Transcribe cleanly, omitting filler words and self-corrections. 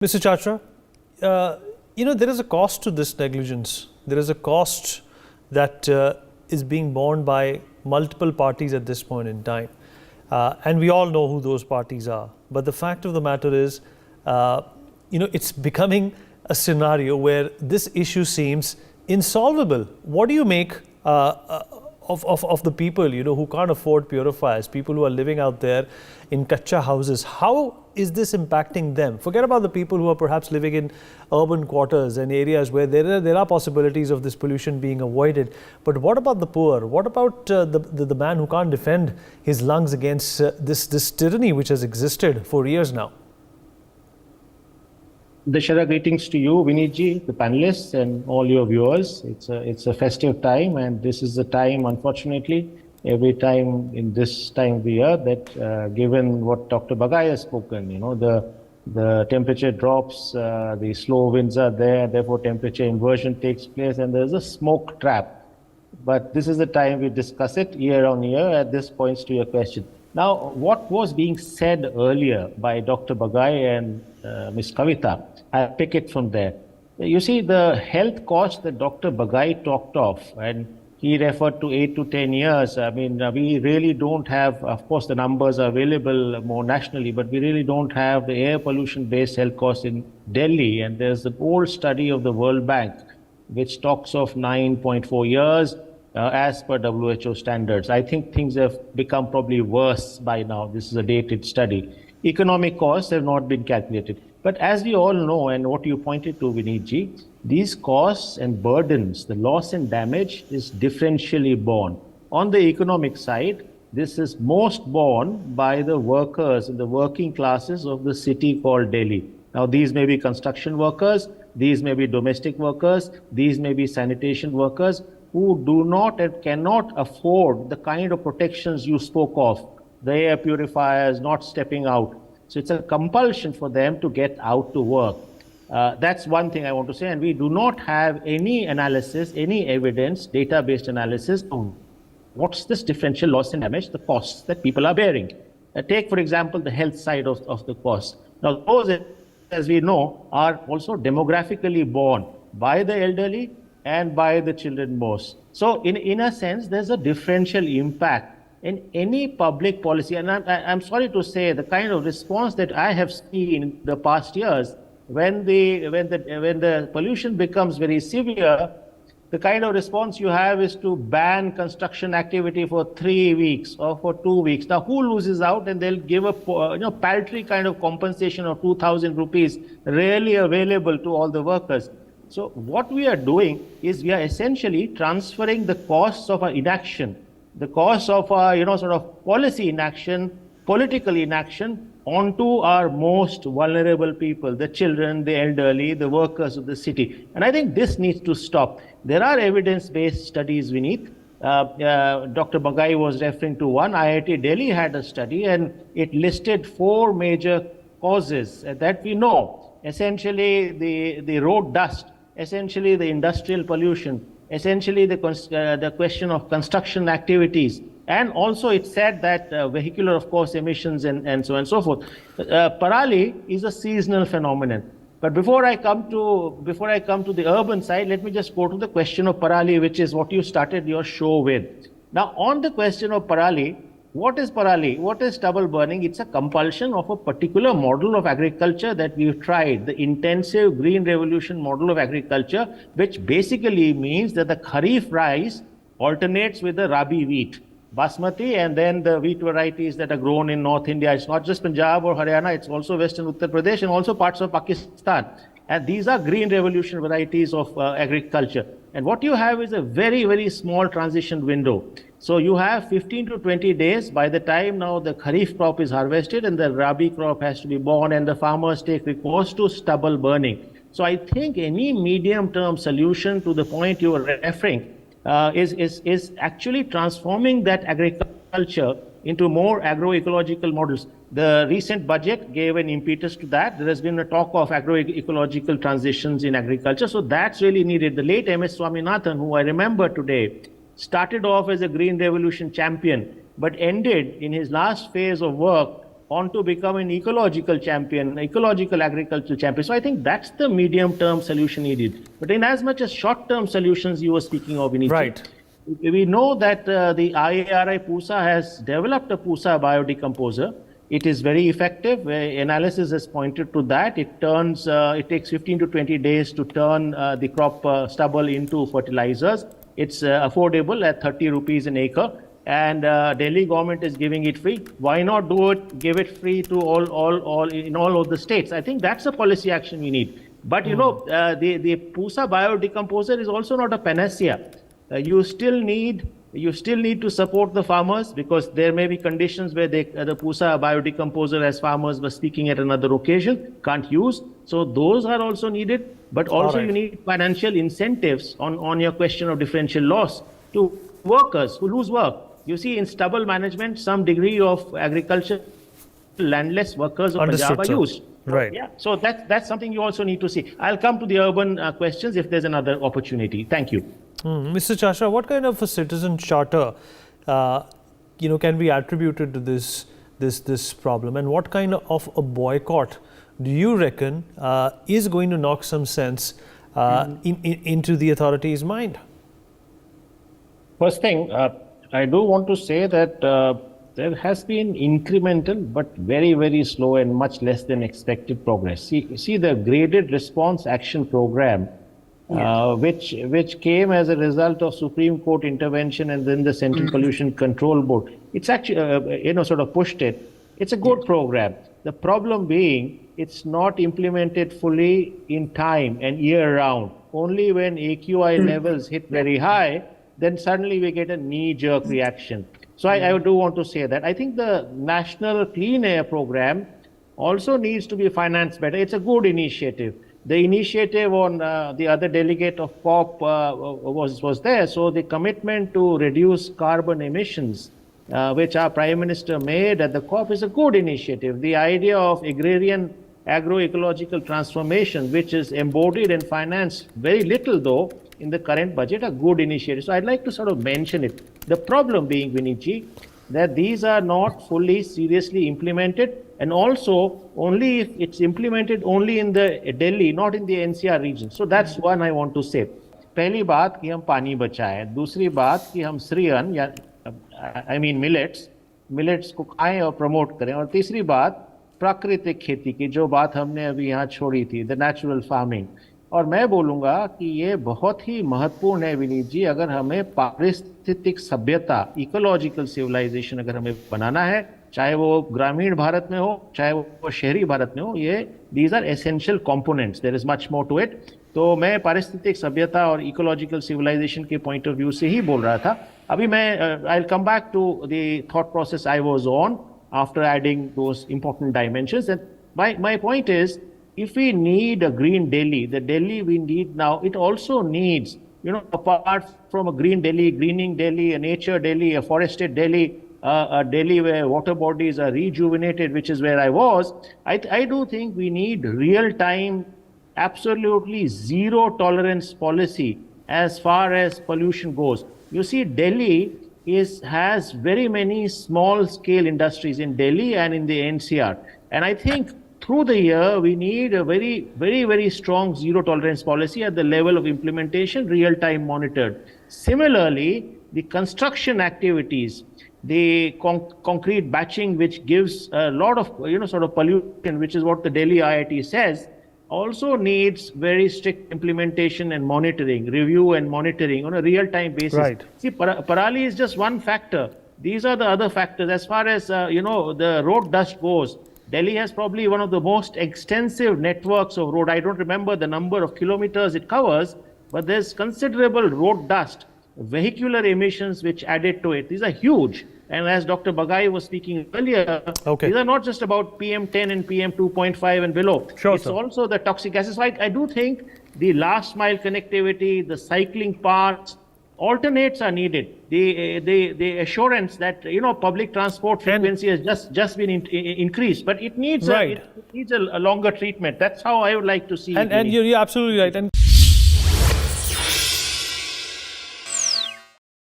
Mr. Chachra, there is a cost to this negligence. There is a cost that is being borne by multiple parties at this point in time. And we all know who those parties are. But the fact of the matter is, it's becoming a scenario where this issue seems insolvable. What do you make of the people, who can't afford purifiers, people who are living out there in kacha houses? How is this impacting them? Forget about the people who are perhaps living in urban quarters and areas where there are possibilities of this pollution being avoided. But what about the poor? What about the man who can't defend his lungs against this tyranny which has existed for years now? Dashara, greetings to you, Vinitji, the panelists, and all your viewers. It's a festive time, and this is the time, unfortunately, every time in this time of the year that, given what Dr. Bagai has spoken, the temperature drops, the slow winds are there, therefore temperature inversion takes place, and there's a smoke trap. But this is the time we discuss it year on year. At this points to your question. Now, what was being said earlier by Dr. Bagai and Ms. Kavita, I pick it from there. You see, the health cost that Dr. Bagai talked of, and he referred to 8 to 10 years. I mean, we really don't have, of course, the numbers are available more nationally, but we really don't have the air pollution-based health costs in Delhi. And there's an old study of the World Bank, which talks of 9.4 years. As per WHO standards. I think things have become probably worse by now. This is a dated study. Economic costs have not been calculated. But as we all know, and what you pointed to, Vinitji, these costs and burdens, the loss and damage is differentially borne. On the economic side, this is most borne by the workers in the working classes of the city called Delhi. Now, these may be construction workers, these may be domestic workers, these may be sanitation workers, who do not and cannot afford the kind of protections you spoke of, the air purifiers, not stepping out. So it's a compulsion for them to get out to work. That's one thing I want to say. And we do not have any analysis, any evidence, data-based analysis of what's this differential loss and damage, the costs that people are bearing. Take, for example, the health side of the cost. Now, those, as we know, are also demographically borne by the elderly and by the children most. So in a sense, there's a differential impact in any public policy. And I'm sorry to say, the kind of response that I have seen in the past years, when the pollution becomes very severe, the kind of response you have is to ban construction activity for 3 weeks or for 2 weeks. Now, who loses out? And they'll give a paltry kind of compensation of 2,000 rupees, rarely available to all the workers. So what we are doing is we are essentially transferring the costs of our inaction, the costs of our, sort of policy inaction, political inaction onto our most vulnerable people, the children, the elderly, the workers of the city. And I think this needs to stop. There are evidence-based studies we need. Dr. Bagai was referring to one. IIT Delhi had a study and it listed 4 major causes that we know. Essentially, the road dust, essentially the industrial pollution, essentially the question of construction activities, and also it said that vehicular, of course, emissions and so on and so forth. Parali is a seasonal phenomenon. But before I come to the urban side, let me just go to the question of parali, which is what you started your show with. Now, on the question of parali, what is parali? What is stubble burning? It's a compulsion of a particular model of agriculture that we've tried, the intensive green revolution model of agriculture, which basically means that the kharif rice alternates with the rabi wheat, basmati, and then the wheat varieties that are grown in North India. It's not just Punjab or Haryana, it's also Western Uttar Pradesh and also parts of Pakistan. And these are green revolution varieties of agriculture. And what you have is a very, very small transition window. So you have 15 to 20 days by the time now the kharif crop is harvested and the rabi crop has to be born, and the farmers take recourse to stubble burning. So I think any medium-term solution to the point you were referring is actually transforming that agriculture into more agro-ecological models. The recent budget gave an impetus to that. There has been a talk of agro-ecological transitions in agriculture. So that's really needed. The late M.S. Swaminathan, who I remember today, started off as a Green Revolution champion, but ended in his last phase of work on to become an ecological champion, ecological agricultural champion. So I think that's the medium-term solution needed. But in as much as short-term solutions you were speaking of, Vinit, Right. we know that the IARI PUSA has developed a PUSA biodecomposer. It is very effective. Analysis has pointed to that. It takes 15 to 20 days to turn the crop stubble into fertilizers. It's affordable at 30 rupees an acre. And Delhi government is giving it free. Why not do it? Give it free to all of the states. I think that's a policy action we need. But you know, the PUSA biodecomposer is also not a panacea. You still need to support the farmers, because there may be conditions where the PUSA biodecomposer, as farmers were speaking at another occasion, can't use. So those are also needed. But also you need financial incentives on your question of differential loss to workers who lose work. You see, in stubble management, some degree of agriculture landless workers of Punjab are used. Right. Yeah. So that's something you also need to see. I'll come to the urban questions if there's another opportunity. Thank you. Mr. Chachra, what kind of a citizen charter, can be attributed to this problem, and what kind of a boycott do you reckon is going to knock some sense into the authorities' mind? First thing, I do want to say that there has been incremental but very, very slow and much less than expected progress. See the graded response action program, which came as a result of Supreme Court intervention and then the Central Pollution Control Board. It's actually, sort of pushed it. It's a good program. The problem being, it's not implemented fully in time and year round. Only when AQI levels hit very high, then suddenly we get a knee-jerk reaction. So I do want to say that. I think the National Clean Air Program also needs to be financed better. It's a good initiative. The initiative on the other delegate of COP was there. So the commitment to reduce carbon emissions, which our Prime Minister made at the COP, is a good initiative. The idea of agrarian agro-ecological transformation, which is embodied and financed very little though in the current budget, are good initiatives. So I'd like to sort of mention it. The problem being, Vinitji, that these are not fully seriously implemented, and also only if it's implemented only in the Delhi, not in the NCR region. So that's one I want to say. पहली बात कि हम पानी बचाएं, दूसरी बात कि हम श्रीअन्न या मिलेट्स को खाएं और प्रमोट करें, और तीसरी बात प्राकृतिक खेती की, जो बात हमने अभी यहाँ छोड़ी थी, द नेचुरल फार्मिंग. और मैं बोलूँगा कि ये बहुत ही महत्वपूर्ण है विनीत जी. अगर हमें पारिस्थितिक सभ्यता, इकोलॉजिकल सिविलाइजेशन अगर हमें बनाना है, चाहे वो ग्रामीण भारत में हो, चाहे वो शहरी भारत में हो, ये these are essential components. There is much more to it. तो मैं पारिस्थितिक सभ्यता और इकोलॉजिकल सिविलाइजेशन के पॉइंट ऑफ व्यू से ही बोल रहा था. अभी मैं I will come back to the thought process I was on after adding those important dimensions. And my point is, if we need a green Delhi, the Delhi we need now, it also needs, apart from a green Delhi, greening Delhi, a nature Delhi, a forested Delhi, a Delhi where water bodies are rejuvenated, which is where I was, I do think we need real-time, absolutely zero tolerance policy as far as pollution goes. You see, Delhi has very many small-scale industries in Delhi and in the NCR. And I think through the year, we need a very, very, very strong zero-tolerance policy at the level of implementation, real-time monitored. Similarly, the construction activities, the concrete batching, which gives a lot of, sort of pollution, which is what the Delhi IIT says, also needs very strict implementation and monitoring, review and monitoring on a real-time basis. Right. See, parali is just one factor. These are the other factors. As far as, the road dust goes, Delhi has probably one of the most extensive networks of road. I don't remember the number of kilometers it covers, but there's considerable road dust, vehicular emissions which added to it. These are huge. And as Dr. Bagai was speaking earlier, these are not just about PM10 and PM2.5 and below. Sure, it's also the toxic gases. So I do think the last mile connectivity, the cycling paths, alternates are needed. The assurance that public transport frequency has just been increased, but it needs a longer treatment. That's how I would like to see it. And you're absolutely right. And